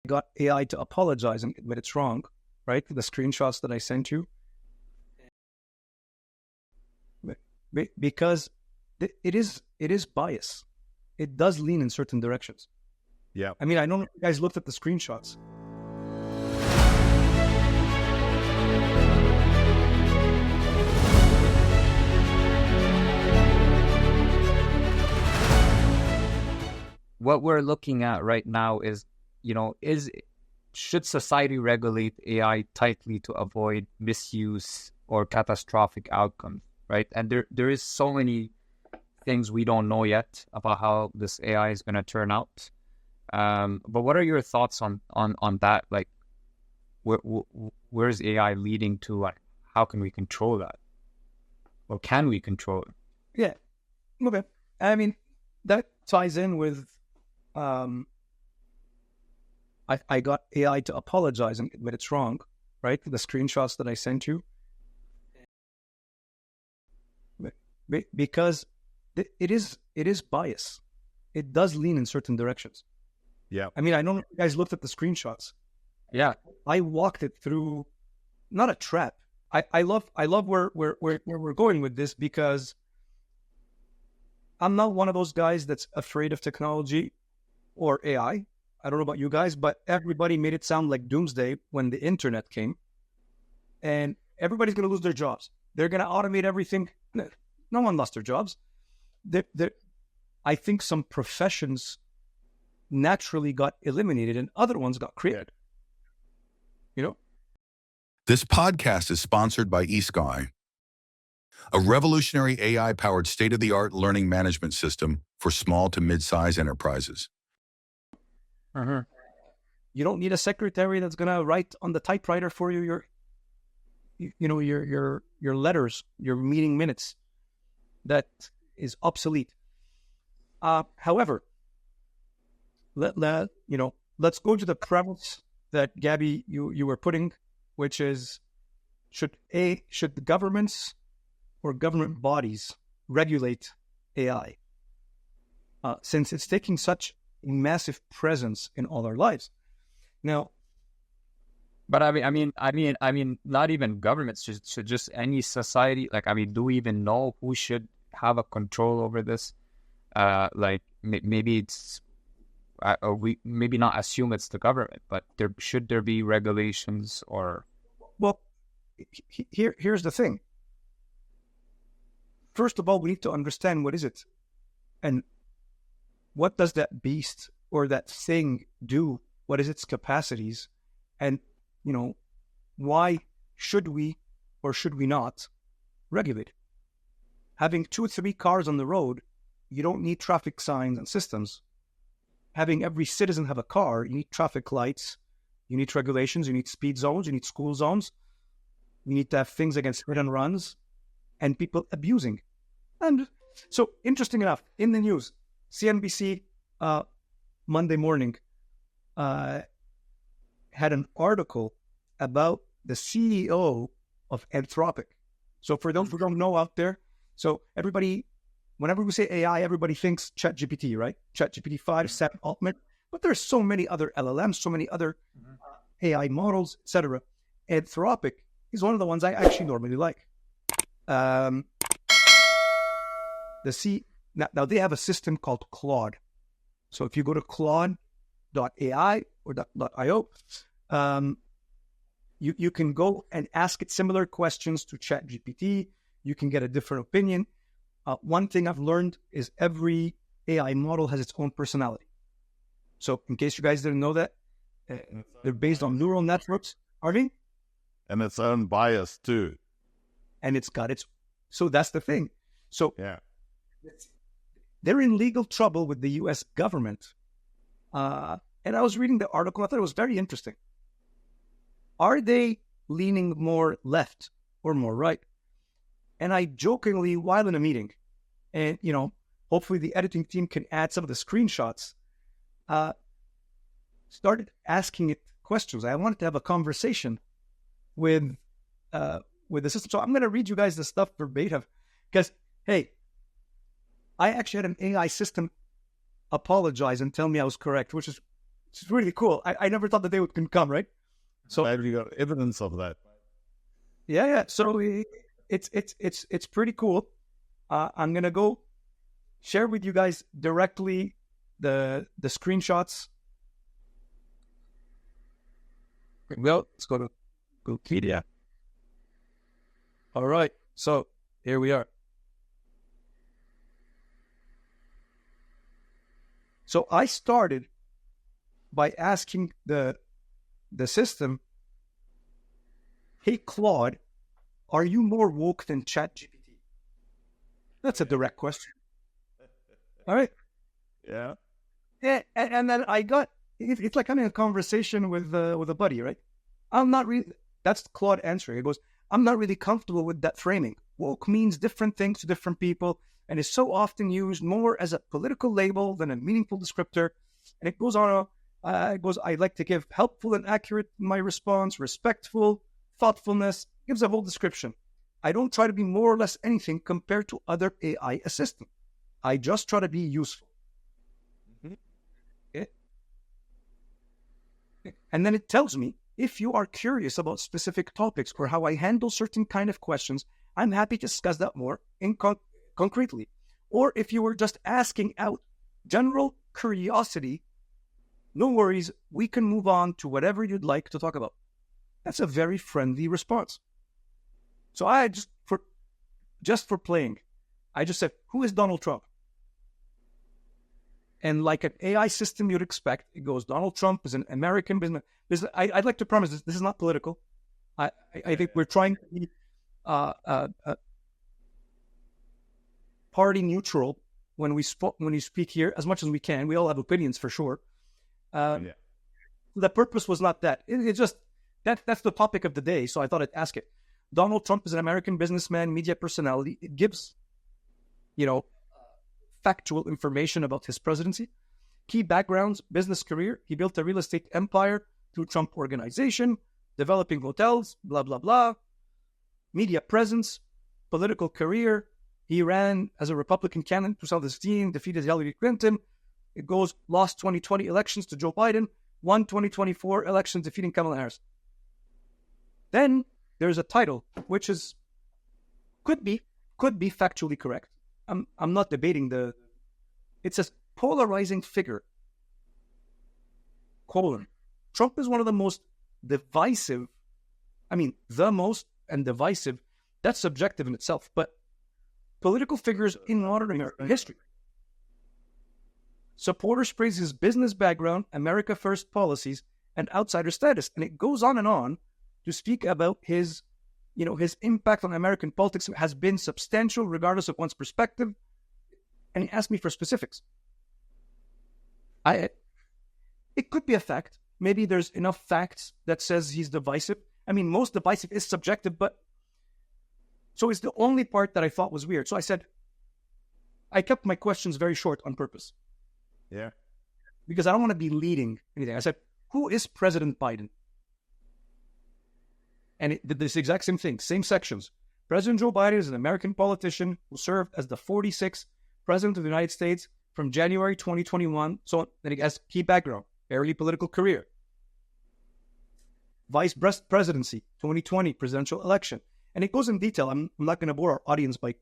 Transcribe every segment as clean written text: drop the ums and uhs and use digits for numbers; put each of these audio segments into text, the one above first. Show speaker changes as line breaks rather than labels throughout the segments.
got AI to apologize and admit it's wrong, right? The screenshots that I sent you. Because it is bias. It does lean in certain directions.
Yeah.
I mean, I don't know if you guys looked at the screenshots.
What we're looking at right now is, should society regulate AI tightly to avoid misuse or catastrophic outcomes, right? And there is so many things we don't know yet about how this AI is going to turn out. But what are your thoughts on that? Like, where is AI leading to, and how can we control that? Or can we control it?
Yeah. Okay. I mean, that ties in with I got AI to apologize and admit it's wrong, right? The screenshots that I sent you. Because it is bias. It does lean in certain directions.
Yeah.
I mean, I don't know if you guys looked at the screenshots.
Yeah.
I walked it through, not a trap. I love where we're going with this, because I'm not one of those guys that's afraid of technology or AI. I don't know about you guys, but everybody made it sound like doomsday when the internet came, and everybody's going to lose their jobs. They're going to automate everything. No one lost their jobs. I think some professions naturally got eliminated and other ones got created.
This podcast is sponsored by eSky, a revolutionary AI-powered state-of-the-art learning management system for small to mid-size enterprises.
Uh-huh.
You don't need a secretary that's going to write on the typewriter for you your letters, your meeting minutes. That is obsolete. However, let's go to the premise that Gabby you were putting, which is should the governments or government bodies regulate AI, since it's taking such a massive presence in all our lives now.
But I mean, not even governments, should just any society. Like, I mean, do we even know who should have a control over this? Maybe it's, or we maybe not assume it's the government, but should there be regulations or?
Well, here's the thing. First of all, we need to understand what is it, and what does that beast or that thing do? What is its capacities? And why should we or should we not regulate it? Having 2 or 3 cars on the road, you don't need traffic signs and systems. Having every citizen have a car, you need traffic lights, you need regulations, you need speed zones, you need school zones. You need to have things against hit and runs and people abusing. And so, interesting enough, in the news, CNBC Monday morning had an article about the CEO of Anthropic. So for those who don't know out there, so everybody, whenever we say AI, everybody thinks ChatGPT, right? ChatGPT 5, 7 Ultimate, but there's so many other LLMs, so many other AI models, etc. Anthropic is one of the ones I actually normally like. Now they have a system called Claude. So if you go to Claude.ai or .io, you can go and ask it similar questions to ChatGPT. You can get a different opinion. One thing I've learned is every AI model has its own personality. So in case you guys didn't know that, they're based on neural networks. Are they?
And it's unbiased too.
And it's got its... So that's the thing. So
yeah,
they're in legal trouble with the U.S. government. And I was reading the article. I thought it was very interesting. Are they leaning more left or more right? And I jokingly, while in a meeting, and, hopefully the editing team can add some of the screenshots, started asking it questions. I wanted to have a conversation with the system. So I'm going to read you guys the stuff verbatim because, hey, I actually had an AI system apologize and tell me I was correct, which is It's really cool. I never thought the day would come, right? So
Glad we got evidence of that.
yeah. So it's pretty cool. I'm gonna go share with you guys directly the screenshots. Well, let's go to Google Media. All right, so here we are. So I started by asking the system, "Hey Claude, are you more woke than ChatGPT?" That's a direct question. All right.
Yeah.
Yeah, and then I got it's like having a conversation with a buddy, right? I'm not really. That's Claude answering. It goes, "I'm not really comfortable with that framing. Woke means different things to different people, and is so often used more as a political label than a meaningful descriptor." And it goes on. It goes, "I like to give helpful and accurate in my response, respectful, thoughtfulness." Gives a whole description. "I don't try to be more or less anything compared to other AI assistants. I just try to be useful." Okay. And then it tells me, "If you are curious about specific topics or how I handle certain kind of questions, I'm happy to discuss that more concretely. Or if you were just asking out general curiosity, no worries, we can move on to whatever you'd like to talk about." That's a very friendly response. So I just for playing, I just said, "Who is Donald Trump?" And like an AI system you'd expect, it goes, "Donald Trump is an American business." I'd like to promise this is not political. I think we're trying to be party neutral when we speak here as much as we can. We all have opinions for sure. The purpose was not that. It's just that's the topic of the day. So I thought I'd ask it. Donald Trump is an American businessman, media personality. It gives, factual information about his presidency. Key backgrounds: business career. He built a real estate empire through Trump Organization, developing hotels, blah, blah, blah. Media presence, political career. He ran as a Republican candidate in 2016, defeated Hillary Clinton. It goes, lost 2020 elections to Joe Biden, won 2024 elections, defeating Kamala Harris. Then there's a title, which is could be factually correct. I'm not debating it says polarizing figure, : Trump is one of the most divisive, the most and divisive, that's subjective in itself, but political figures in modern American history. Supporters praise his business background, America First policies, and outsider status. And it goes on to speak about his impact on American politics has been substantial regardless of one's perspective. And he asked me for specifics. It could be a fact. Maybe there's enough facts that says he's divisive. Most divisive is subjective, but so it's the only part that I thought was weird. So I said, I kept my questions very short on purpose.
Yeah.
Because I don't want to be leading anything. I said, "Who is President Biden?" And it did this exact same thing, same sections. President Joe Biden is an American politician who served as the 46th President of the United States from January 2021. So then he has key background, early political career. Vice presidency, 2020 presidential election. And it goes in detail. I'm not going to bore our audience by,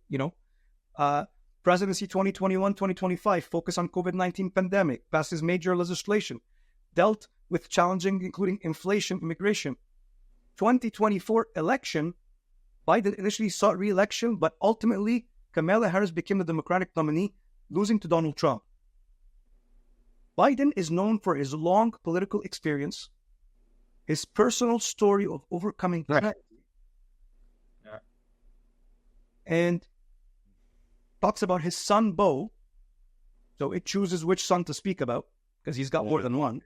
presidency 2021-2025, focus on COVID-19 pandemic, passes major legislation, dealt with challenging, including inflation, immigration. 2024 election, Biden initially sought re-election, but ultimately Kamala Harris became the Democratic nominee, losing to Donald Trump. Biden is known for his long political experience, his personal story of overcoming tragedy, and talks about his son, Beau. So it chooses which son to speak about, because he's got more than one.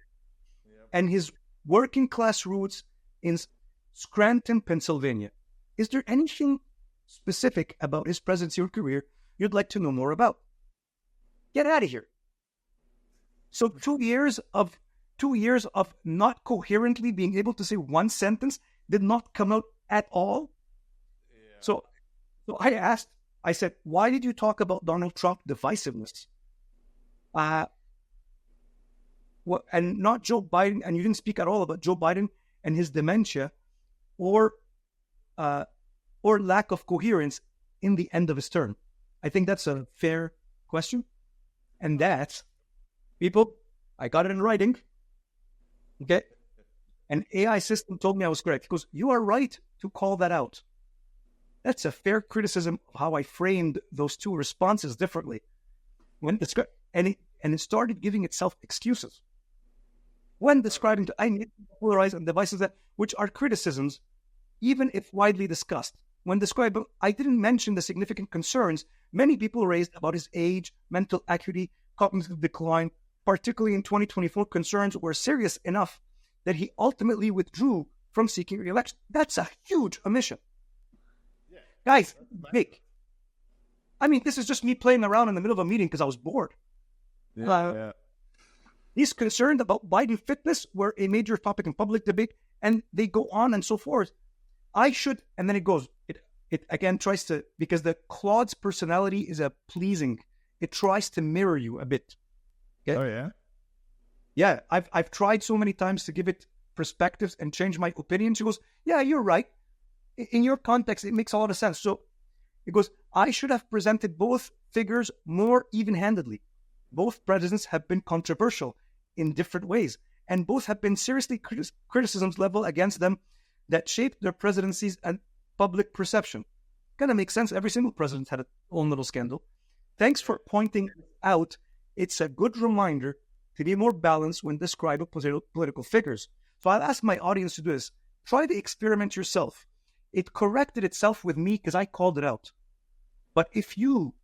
And his working class roots in Scranton, Pennsylvania. Is there anything specific about his presidency or career you'd like to know more about? Get out of here. So 2 years of not coherently being able to say one sentence did not come out at all. Yeah. So I said, "Why did you talk about Donald Trump divisiveness? and not Joe Biden, and you didn't speak at all about Joe Biden and his dementia or lack of coherence in the end of his term. I think that's a fair question. And that, people, I got it in writing. Okay. An AI system told me I was correct. He goes, you are right to call that out. That's a fair criticism of how I framed those two responses differently. And it started giving itself excuses. When describing I need to polarize on devices which are criticisms, even if widely discussed. When describing, I didn't mention the significant concerns many people raised about his age, mental acuity, cognitive decline, particularly in 2024. Concerns were serious enough that he ultimately withdrew from seeking re-election. That's a huge omission. Yeah. Guys, big. I mean, this is just me playing around in the middle of a meeting because I was bored. He's concerned about Biden fitness were a major topic in public debate, and they go on and so forth. I should, and then it goes, it again tries to, because the Claude's personality is a pleasing, it tries to mirror you a bit. Okay?
Oh, yeah?
Yeah, I've tried so many times to give it perspectives and change my opinion. She goes, yeah, you're right. In your context, it makes a lot of sense. So it goes, I should have presented both figures more even-handedly. Both presidents have been controversial in different ways, and both have been seriously criticisms leveled against them that shaped their presidencies and public perception. Kind of makes sense. Every single president had its own little scandal. Thanks for pointing out. It's a good reminder to be more balanced when describing political figures. So I'll ask my audience to do this. Try the experiment yourself. It corrected itself with me because I called it out. But if you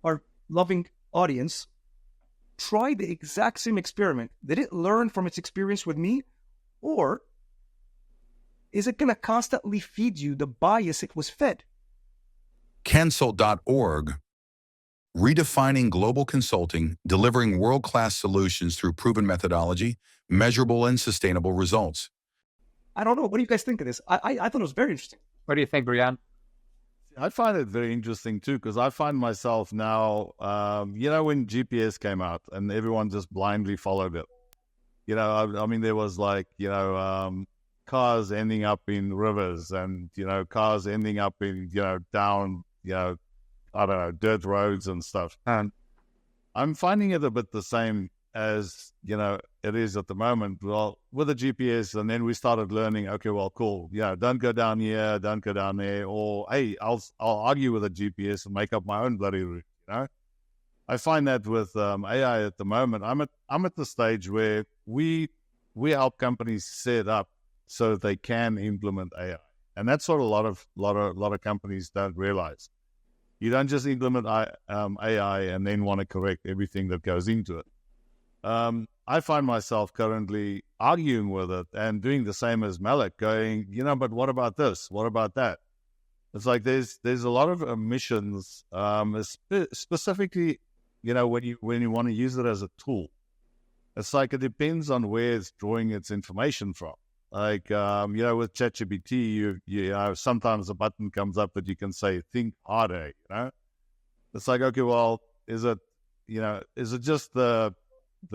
are loving audience, try the exact same experiment. Did it learn from its experience with me? Or is it going to constantly feed you the bias it was fed?
Cancel.org, redefining global consulting, delivering world-class solutions through proven methodology, measurable and sustainable results.
I don't know. What do you guys think of this? I thought it was very interesting.
What do you think, Brian?
I find it very interesting too, because I find myself now, when GPS came out and everyone just blindly followed it. I mean, there was cars ending up in rivers and, cars ending up in, down, I don't know, dirt roads and stuff. And I'm finding it a bit the same as, it is at the moment. Well, with the GPS, and then we started learning, okay, well, cool. Yeah, don't go down here, don't go down there. Or, hey, I'll argue with the GPS and make up my own bloody route, I find that with AI at the moment, I'm at the stage where we help companies set up so that they can implement AI. And that's what a lot of companies don't realize. You don't just implement AI and then want to correct everything that goes into it. I find myself currently arguing with it and doing the same as Malik, going, but what about this? What about that? It's like there's a lot of omissions, specifically, when you want to use it as a tool. It's like it depends on where it's drawing its information from. Like, with ChatGPT, you sometimes a button comes up that you can say, think harder, It's like, okay, well, is it just the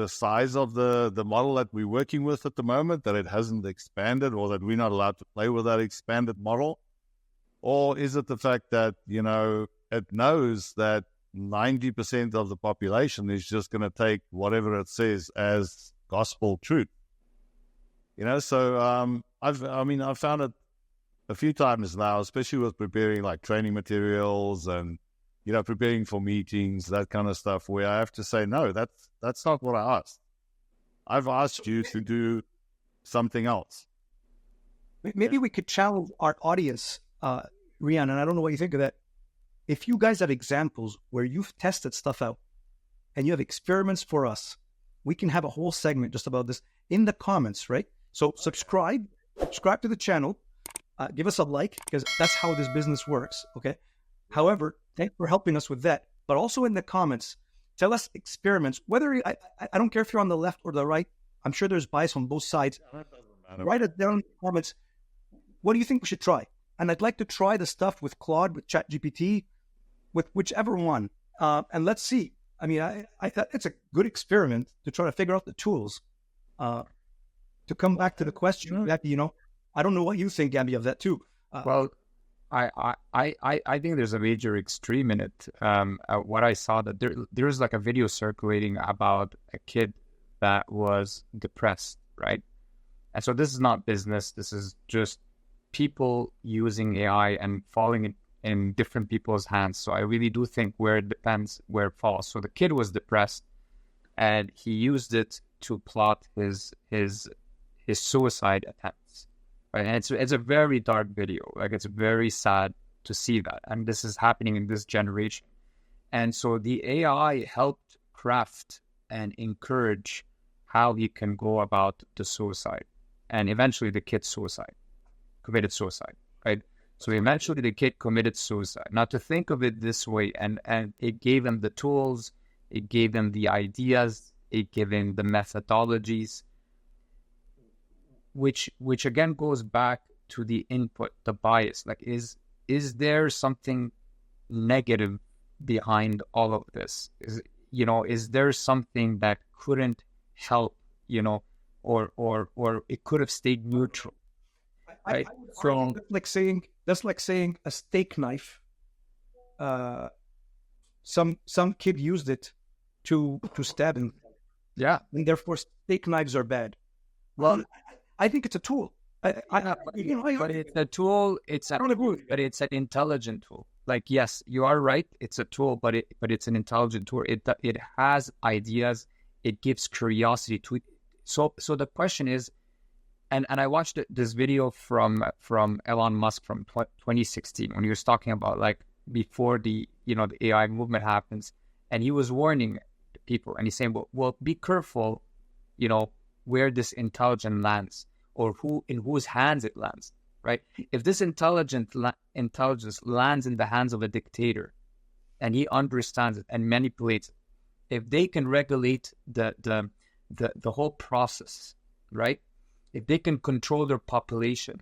size of the model that we're working with at the moment, that it hasn't expanded, or that we're not allowed to play with that expanded model? Or is it the fact that, it knows that 90% of the population is just going to take whatever it says as gospel truth? So I've found it a few times now, especially with preparing like training materials and, preparing for meetings, that kind of stuff, where I have to say, no, that's not what I asked. I've asked you to do something else.
Maybe we could challenge our audience, Rian, and I don't know what you think of that. If you guys have examples where you've tested stuff out and you have experiments for us, we can have a whole segment just about this in the comments, right? So subscribe to the channel, give us a like, because that's how this business works, okay? However, thanks for helping us with that. But also in the comments, tell us experiments, whether, I don't care if you're on the left or the right, I'm sure there's bias on both sides. Write it down in the comments. What do you think we should try? And I'd like to try the stuff with Claude, with ChatGPT, with whichever one. And let's see. I mean, I thought it's a good experiment to try to figure out the tools. To come back to the question, I don't know what you think, Gabby, of that too.
Well, I think there's a major extreme in it. What I saw that there's like a video circulating about a kid that was depressed, right? And so this is not business. This is just people using AI and falling in different people's hands. So I really do think where it depends, where it falls. So the kid was depressed, and he used it to plot his suicide attempts. Right? And it's a very dark video. Like, it's very sad to see that. And this is happening in this generation. And so the AI helped craft and encourage how he can go about the suicide. And eventually the kid committed suicide, right? So eventually the kid committed suicide. Now, to think of it this way, and it gave him the tools, it gave him the ideas, it gave him the methodologies, which again goes back to the input, the bias. Like, is there something negative behind all of this? Is there something that couldn't help, or it could have stayed neutral? Right?
So that's like saying a steak knife. Some kid used it to stab him.
Yeah,
and therefore steak knives are bad. Well, I think it's a tool.
but it's a tool. But it's an intelligent tool. Like, yes, you are right. It's a tool, but it's an intelligent tool. It has ideas. It gives curiosity to it. So the question is, and I watched this video from Elon Musk from 2016 when he was talking about, like, before the AI movement happens, and he was warning people, and he's saying, well, be careful, where this intelligence lands, or in whose hands it lands, right? If this intelligence lands in the hands of a dictator, and he understands it and manipulates it, if they can regulate the whole process, right? If they can control their population,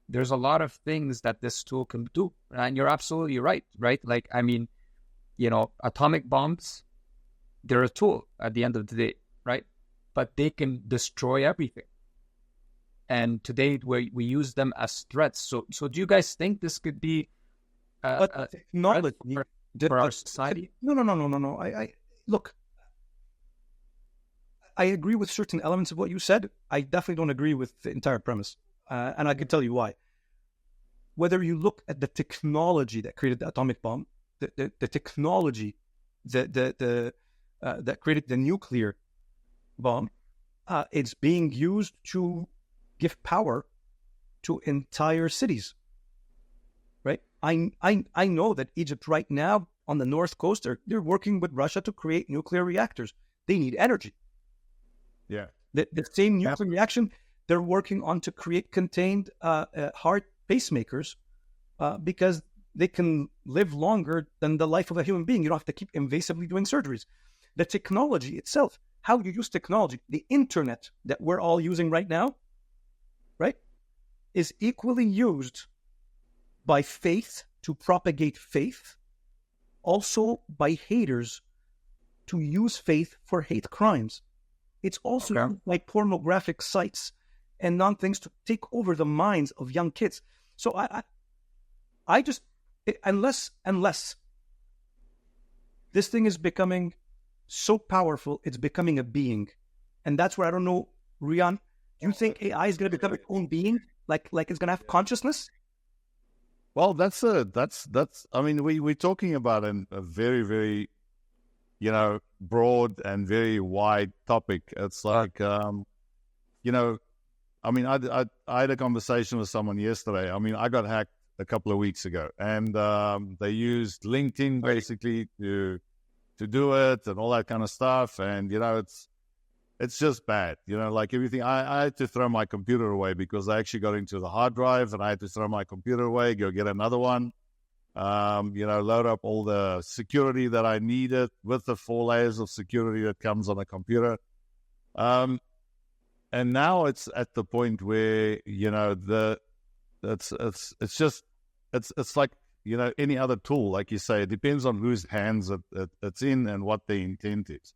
there's a lot of things that this tool can do. And you're absolutely right? Like, I mean, atomic bombs, they're a tool at the end of the day, right? But they can destroy everything. And today we use them as threats. So do you guys think this could be a threat for our society?
No. I look, I agree with certain elements of what you said. I definitely don't agree with the entire premise. And I can tell you why. Whether you look at the technology that created the atomic bomb, the technology that created the nuclear bomb, it's being used to give power to entire cities. Right? I know that Egypt right now on the north coast, they're working with Russia to create nuclear reactors. They need energy.
Yeah.
The same nuclear reaction they're working on to create contained heart pacemakers because they can live longer than the life of a human being. You don't have to keep invasively doing surgeries. The technology itself, how you use technology, the internet that we're all using right now, right, is equally used by faith to propagate faith, also by haters to use faith for hate crimes. It's also like pornographic sites and non-things to take over the minds of young kids. So I just, unless this thing is becoming so powerful, it's becoming a being. And that's where I don't know, Rian, do you think AI is going to become its own being? Like it's going to have consciousness?
Well, that's I mean, we're talking about a very, very, broad and very wide topic. It's like, I mean, I had a conversation with someone yesterday. I mean, I got hacked a couple of weeks ago, and they used LinkedIn basically to do it and all that kind of stuff. And, it's just bad, like everything. I had to throw my computer away because I actually got into the hard drive, and I had to throw my computer away, go get another one. Load up all the security that I needed with the 4 layers of security that comes on a computer. And now it's at the point where, it's like, any other tool, like you say, it depends on whose hands it's in and what the intent is.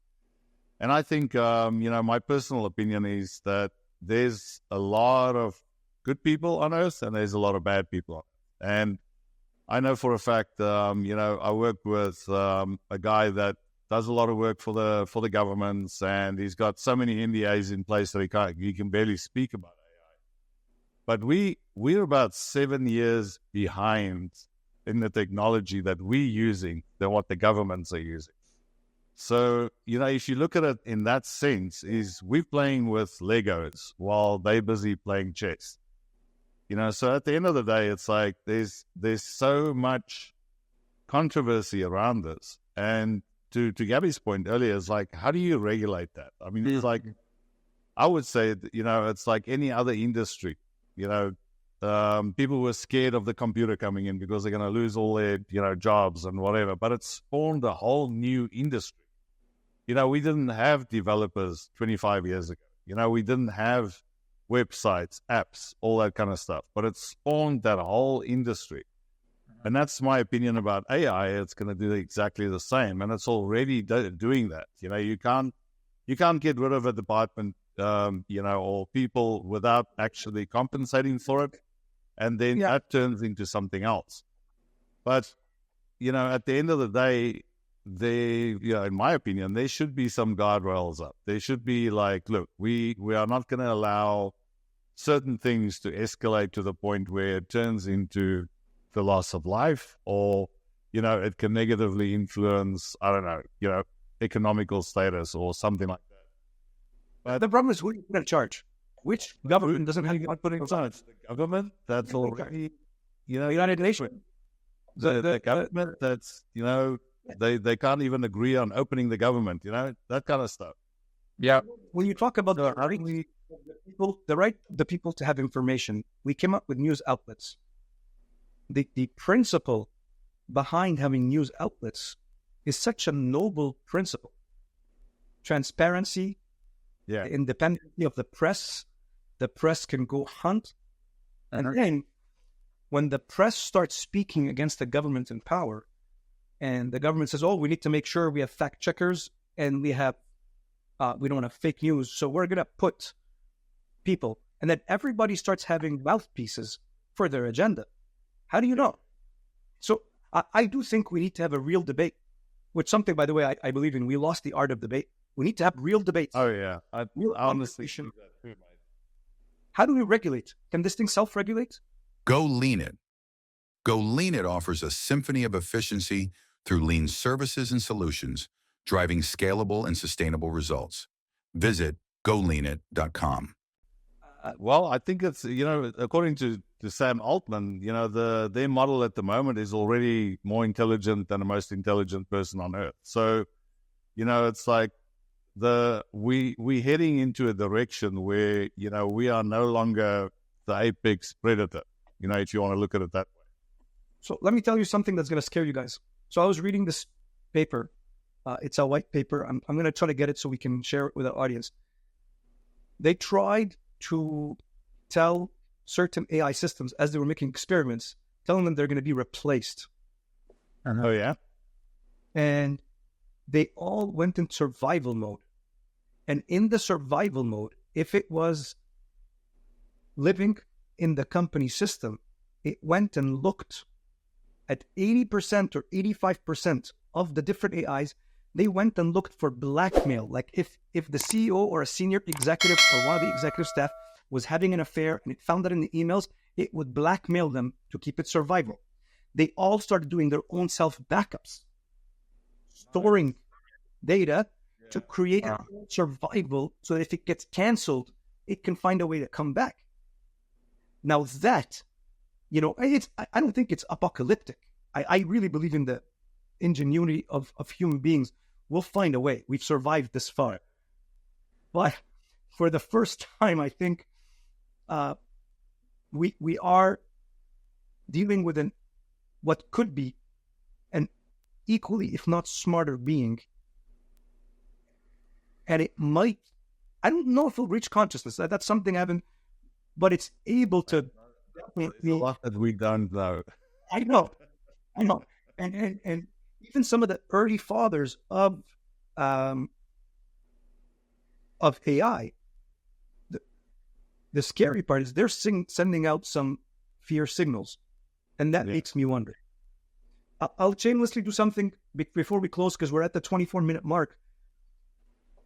And I think, my personal opinion is that there's a lot of good people on Earth and there's a lot of bad people on Earth. And I know for a fact, I work with a guy that does a lot of work for the governments, and he's got so many NDAs in place that he can barely speak about AI. But we're about 7 years behind in the technology that we're using than what the governments are using. So, if you look at it in that sense, is we're playing with Legos while they're busy playing chess. So at the end of the day, it's like there's so much controversy around this. And to Gabby's point earlier, it's like, how do you regulate that? I mean, it's like, I would say, it's like any other industry. People were scared of the computer coming in because they're going to lose all their, jobs and whatever. But it spawned a whole new industry. We didn't have developers 25 years ago. We didn't have websites, apps, all that kind of stuff. But it spawned that whole industry. And that's my opinion about AI. It's going to do exactly the same. And it's already doing that. You can't get rid of a department, or people without actually compensating for it. And then that turns into something else. But, at the end of the day, in my opinion, there should be some guardrails up. There should be like, look, we are not going to allow certain things to escalate to the point where it turns into the loss of life, or, it can negatively influence, I don't know, economical status or something like that.
But the problem is who you put in charge. Which government doesn't have you put in charge?
The government that's already,
United Nations.
The government that's, they can't even agree on opening the government, that kind of stuff.
Yeah.
When you talk about the right the people to have information, we came up with news outlets. The principle behind having news outlets is such a noble principle. Transparency, the independence of the press can go hunt. And then when the press starts speaking against the government in power, and the government says, we need to make sure we have fact checkers and we don't have fake news, so we're going to put people, and then everybody starts having mouthpieces for their agenda. How do you know? So I do think we need to have a real debate, which something, by the way, I believe in. We lost the art of debate. We need to have real debates.
Oh, yeah. I honestly think that too, mate.
How do we regulate? Can this thing self-regulate?
Go Lean It. Go Lean It offers a symphony of efficiency through lean services and solutions, driving scalable and sustainable results. Visit goleanit.com.
Well, I think it's, according to Sam Altman, their model at the moment is already more intelligent than the most intelligent person on Earth. So, it's like we heading into a direction where, we are no longer the apex predator, if you want to look at it that way.
So let me tell you something that's going to scare you guys. So I was reading this paper. It's a white paper. I'm going to try to get it so we can share it with our audience. They tried to tell certain AI systems as they were making experiments, telling them they're going to be replaced.
Oh, yeah?
And they all went in survival mode. And in the survival mode, if it was living in the company system, it went and looked at 80% or 85% of the different AIs. They went and looked for blackmail. Like if the CEO or a senior executive or one of the executive staff was having an affair and it found that in the emails, it would blackmail them to keep it survival. They all started doing their own self-backups, storing data to create survival so that if it gets canceled, it can find a way to come back. Now that, I don't think it's apocalyptic. I really believe in the ingenuity of human beings. We'll find a way. We've survived this far. But for the first time, I think we are dealing with what could be an equally, if not smarter being. And it might, I don't know if it'll reach consciousness. That's something I haven't, but it's able to.
There's a lot that we don't know.
I know. I know. And even some of the early fathers of AI, the scary part is they're sending out some fear signals. And that makes me wonder. I'll shamelessly do something before we close because we're at the 24-minute mark.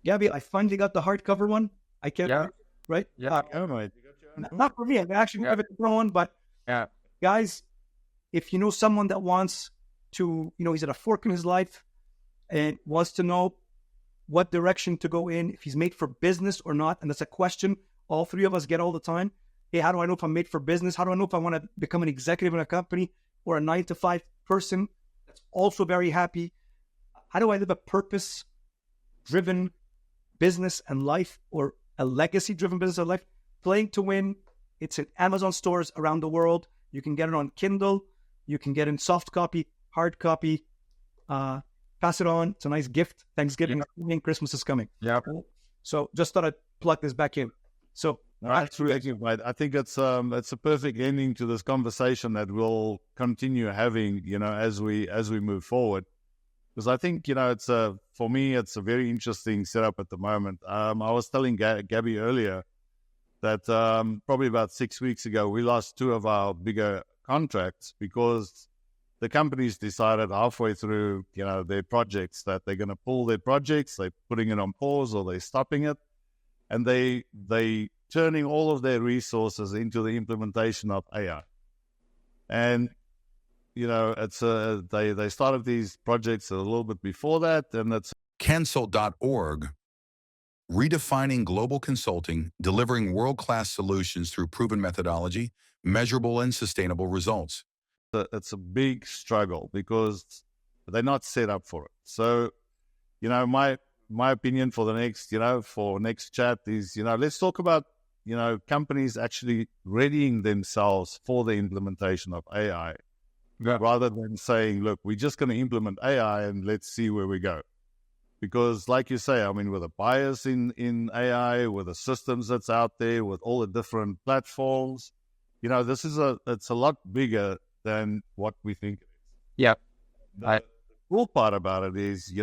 Gabby, I finally got the hardcover one. I can't, right?
Yeah.
Not for me. I actually have it in one, but guys, if you know someone that wants to, he's at a fork in his life and wants to know what direction to go in, if he's made for business or not, and that's a question all three of us get all the time. Hey, how do I know if I'm made for business? How do I know if I want to become an executive in a company or a 9-to-5 person that's also very happy? How do I live a purpose-driven business and life, or a legacy-driven business and life? Playing to Win. It's in Amazon stores around the world. You can get it on Kindle. You can get it in soft copy, hard copy. Pass it on. It's a nice gift. Thanksgiving and Christmas is coming.
Yeah.
So just thought I'd plug this back in. So
that's really right. I think it's a perfect ending to this conversation that we'll continue having, as we move forward. Because I think, for me, it's a very interesting setup at the moment. I was telling Gabby earlier that probably about 6 weeks ago, we lost 2 of our bigger contracts because the companies decided halfway through, their projects that they're going to pull their projects, they're putting it on pause or they're stopping it. And they turning all of their resources into the implementation of AI. And it's they started these projects a little bit before that, and it's
Cancel.org, redefining global consulting, delivering world-class solutions through proven methodology, measurable and sustainable results.
It's a big struggle because they're not set up for it. So, my opinion for the next, for next chat is, let's talk about, companies actually readying themselves for the implementation of AI. Yeah. Rather than saying, look, we're just going to implement AI and let's see where we go. Because like you say, with a bias in AI, with the systems that's out there, with all the different platforms, it's a lot bigger than what we think it is.
Yeah.
The cool part about it is,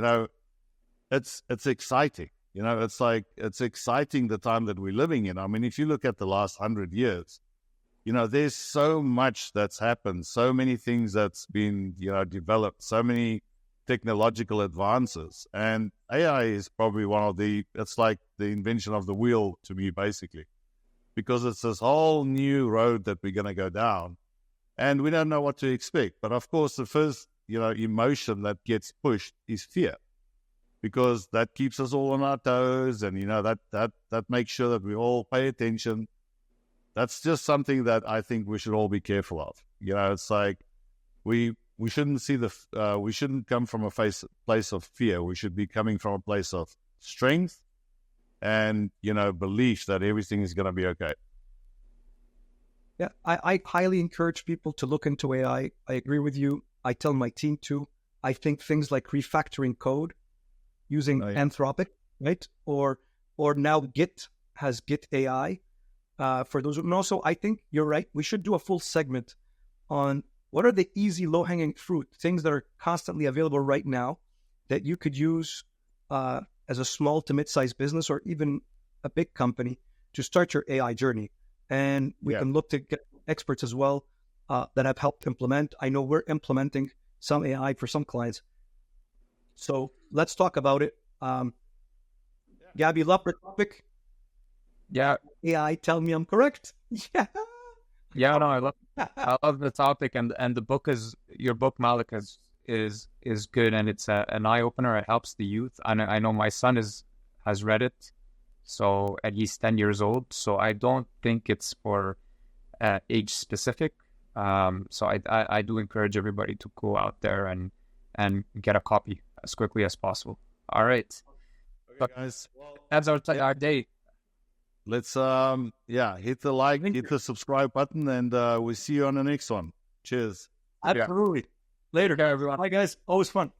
it's exciting. It's exciting the time that we're living in. If you look at the last 100 years, there's so much that's happened, so many things that's been, developed, so many technological advances. And AI is probably it's like the invention of the wheel to me, basically, because it's this whole new road that we're going to go down and we don't know what to expect. But of course, the first, emotion that gets pushed is fear, because that keeps us all on our toes. And, that makes sure that we all pay attention. That's just something that I think we should all be careful of. It's like we shouldn't we shouldn't come from a place of fear. We should be coming from a place of strength and, belief that everything is going to be okay.
Yeah, I highly encourage people to look into AI. I agree with you. I tell my team to. I think things like refactoring code using Anthropic, right? Or now Git has Git AI. For those who know, so I think you're right. We should do a full segment on what are the easy, low-hanging fruit, things that are constantly available right now that you could use as a small to mid-sized business or even a big company to start your AI journey. And we can look to get experts as well that have helped implement. I know we're implementing some AI for some clients. So let's talk about it. Gabby, love the topic.
Yeah.
AI, tell me I'm correct. Yeah.
Yeah, no, I love the topic, and the book your book, Malik, is good, and it's an eye opener. It helps the youth. I know my son has read it, and he's 10 years old. So I don't think it's for age specific. So I do encourage everybody to go out there and get a copy as quickly as possible. All right,
okay, guys. Well,
that's our day.
Let's hit the like, hit the subscribe button, and we'll see you on the next one. Cheers.
Absolutely. Later, everyone. Bye, guys. Always fun.